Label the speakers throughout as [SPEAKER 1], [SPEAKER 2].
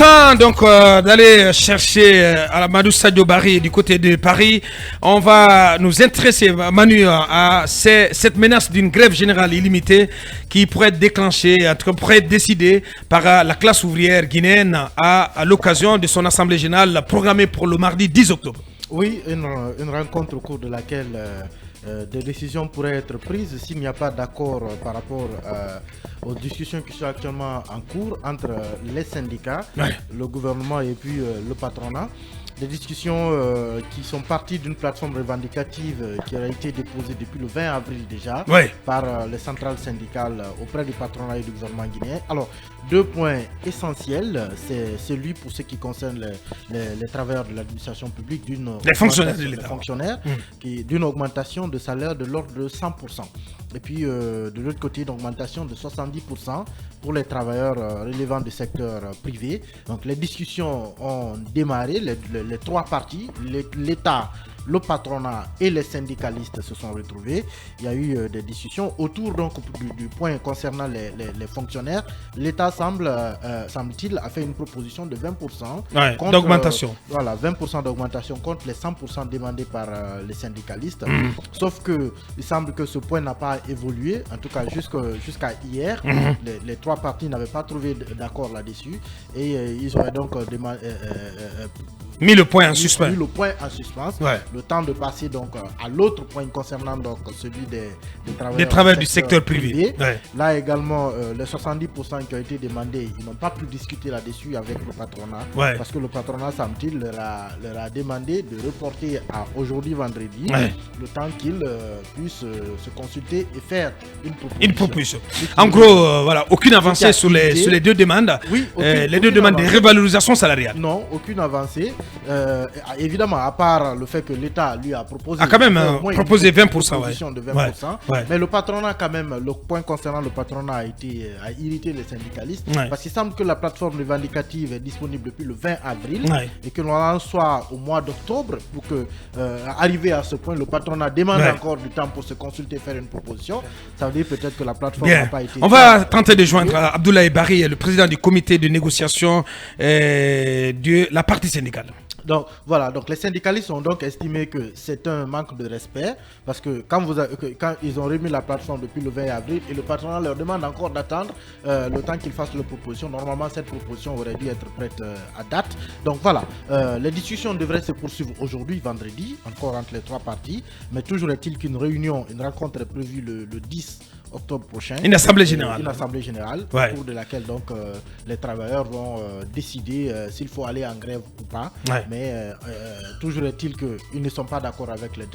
[SPEAKER 1] temps donc d'aller chercher Amadou Sadio Barry du côté de Paris. On va nous intéresser, Manu, à cette menace d'une grève générale illimitée qui pourrait être déclenchée, pourrait être décidée par la classe ouvrière guinéenne à l'occasion de son assemblée générale programmée pour le mardi 10 octobre.
[SPEAKER 2] Oui, une rencontre au cours de laquelle des décisions pourraient être prises s'il n'y a pas d'accord par rapport aux discussions qui sont actuellement en cours entre les syndicats, le gouvernement et puis le patronat. Des discussions qui sont parties d'une plateforme revendicative qui a été déposée depuis le 20 avril déjà par les centrales syndicales auprès du patronat et du gouvernement guinéen. Alors, deux points essentiels, c'est celui pour ce qui concerne les travailleurs de l'administration publique,
[SPEAKER 1] les fonctionnaires,
[SPEAKER 2] d'une augmentation de salaire de l'ordre de 100%. Et puis de l'autre côté, une augmentation de 70% pour les travailleurs relevant du secteur privé. Donc les discussions ont démarré, les trois parties, l'État, le patronat et les syndicalistes se sont retrouvés. Il y a eu des discussions autour donc du point concernant les fonctionnaires. L'État semble-t-il a fait une proposition de 20%
[SPEAKER 1] d'augmentation.
[SPEAKER 2] 20% d'augmentation contre les 100% demandés par les syndicalistes. Sauf que il semble que ce point n'a pas évolué, en tout cas jusqu'à hier. Les trois parties n'avaient pas trouvé d'accord là-dessus et ils auraient donc
[SPEAKER 1] mis le point en suspens.
[SPEAKER 2] Le temps de passer donc à l'autre point concernant donc celui des
[SPEAKER 1] travailleurs du secteur privé.
[SPEAKER 2] Là également, les 70% qui ont été demandés, ils n'ont pas pu discuter là-dessus avec le patronat parce que le patronat, semble-t-il, leur a demandé de reporter à aujourd'hui vendredi le temps qu'ils puissent se consulter et faire une proposition.
[SPEAKER 1] En gros, voilà, aucune avancée sur les deux demandes. Les deux demandes de revalorisation salariale.
[SPEAKER 2] Non, aucune avancée. Évidemment, à part le fait que l'État lui a proposé
[SPEAKER 1] proposé 20%,
[SPEAKER 2] de 20%. Mais le patronat, quand même, le point concernant le patronat a irrité les syndicalistes parce qu'il semble que la plateforme revendicative est disponible depuis le 20 avril et que l'on en soit au mois d'octobre pour que, arrivé à ce point, le patronat demande encore du temps pour se consulter et faire une proposition. Ça veut dire peut-être que la plateforme n'a pas été...
[SPEAKER 1] On va tenter de joindre Abdoulaye Barry, le président du comité de négociation de la partie syndicale.
[SPEAKER 2] Donc voilà, donc les syndicalistes ont donc estimé que c'est un manque de respect parce que quand ils ont remis la plateforme depuis le 20 avril et le patronat leur demande encore d'attendre le temps qu'ils fassent leur proposition. Normalement, cette proposition aurait dû être prête à date. Donc voilà, les discussions devraient se poursuivre aujourd'hui, vendredi, encore entre les trois parties. Mais toujours est-il qu'une rencontre est prévue le 10 octobre prochain.
[SPEAKER 1] Une assemblée générale.
[SPEAKER 2] Au cours de laquelle donc les travailleurs vont décider s'il faut aller en grève ou pas. Mais toujours est-il qu'ils ne sont pas d'accord avec les 20%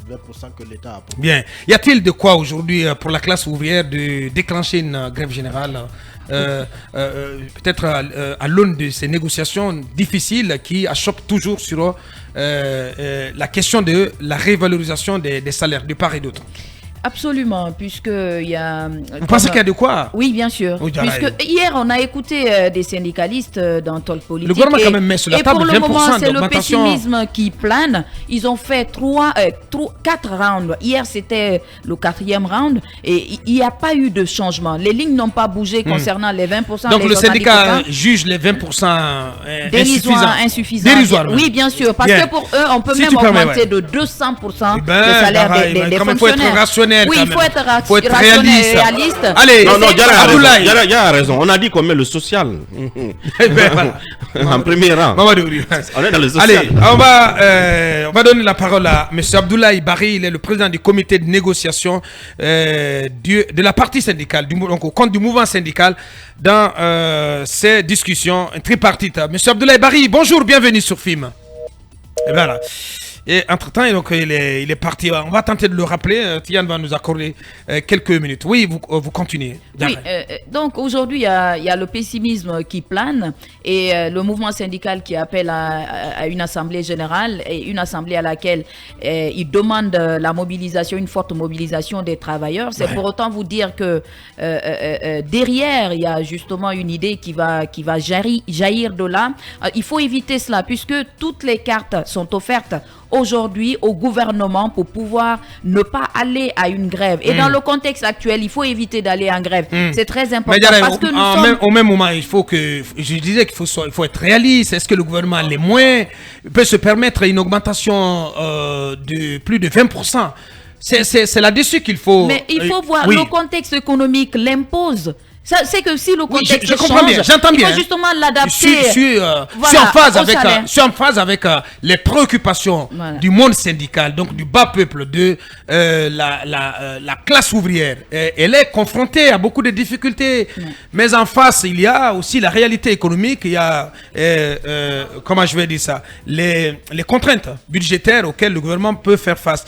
[SPEAKER 2] que l'État a proposé.
[SPEAKER 1] Bien. Y a-t-il de quoi aujourd'hui pour la classe ouvrière de déclencher une grève générale peut-être à l'aune de ces négociations difficiles qui achoppent toujours sur la question de la révalorisation des salaires de part et d'autre?
[SPEAKER 3] Absolument, puisque il y a...
[SPEAKER 1] Vous pensez qu'il y a de quoi?
[SPEAKER 3] Oui, bien sûr. Puisque hier, on a écouté des syndicalistes dans Talk Politique.
[SPEAKER 1] Le gouvernement quand même met sur la table 20%
[SPEAKER 3] d'augmentation. Et pour le moment, c'est le pessimisme qui plane. Ils ont fait 4 rounds. Hier, c'était le 4e round. Et il n'y a pas eu de changement. Les lignes n'ont pas bougé concernant les 20%.
[SPEAKER 1] Donc le syndicat juge les 20%
[SPEAKER 3] insuffisants.
[SPEAKER 1] Dérisoires.
[SPEAKER 3] Oui, bien sûr. Parce que pour eux, on peut même augmenter de 200% le salaire des fonctionnaires. Oui, il faut être rationnel et réaliste.
[SPEAKER 1] Allez,
[SPEAKER 4] Diarra a raison. On a dit qu'on met le social en premier rang. On est dans le social.
[SPEAKER 1] Allez, on va donner la parole à M. Abdoulaye Barry. Il est le président du comité de négociation de la partie syndicale, donc au compte du mouvement syndical dans ces discussions tripartites. M. Abdoulaye Barry, bonjour, bienvenue sur FIM. Et voilà. Et entre-temps, donc, il est parti. On va tenter de le rappeler. Tian va nous accorder quelques minutes. Oui, vous continuez.
[SPEAKER 3] Oui, donc aujourd'hui, il y a le pessimisme qui plane et le mouvement syndical qui appelle à une assemblée générale et une assemblée à laquelle il demande la mobilisation, une forte mobilisation des travailleurs. C'est pour autant vous dire que derrière, il y a justement une idée qui va jaillir de là. Il faut éviter cela puisque toutes les cartes sont offertes aujourd'hui au gouvernement pour pouvoir ne pas aller à une grève. Et dans le contexte actuel, il faut éviter d'aller en grève. C'est très important.
[SPEAKER 1] Mais
[SPEAKER 3] parce que
[SPEAKER 1] au même moment, il faut que, je disais qu'il faut être réaliste. Est-ce que le gouvernement a les moyens, peut se permettre une augmentation de plus de 20%? C'est là-dessus qu'il faut...
[SPEAKER 3] Mais il faut voir, le contexte économique l'impose. C'est que si le contexte
[SPEAKER 1] je comprends bien, j'entends bien.
[SPEAKER 3] Il faut justement l'adapter.
[SPEAKER 1] Je suis en phase avec les préoccupations du monde syndical, donc du bas peuple, de la classe ouvrière. Elle est confrontée à beaucoup de difficultés. Mais en face, il y a aussi la réalité économique. Il y a, comment je vais dire ça, les contraintes budgétaires auxquelles le gouvernement peut faire face.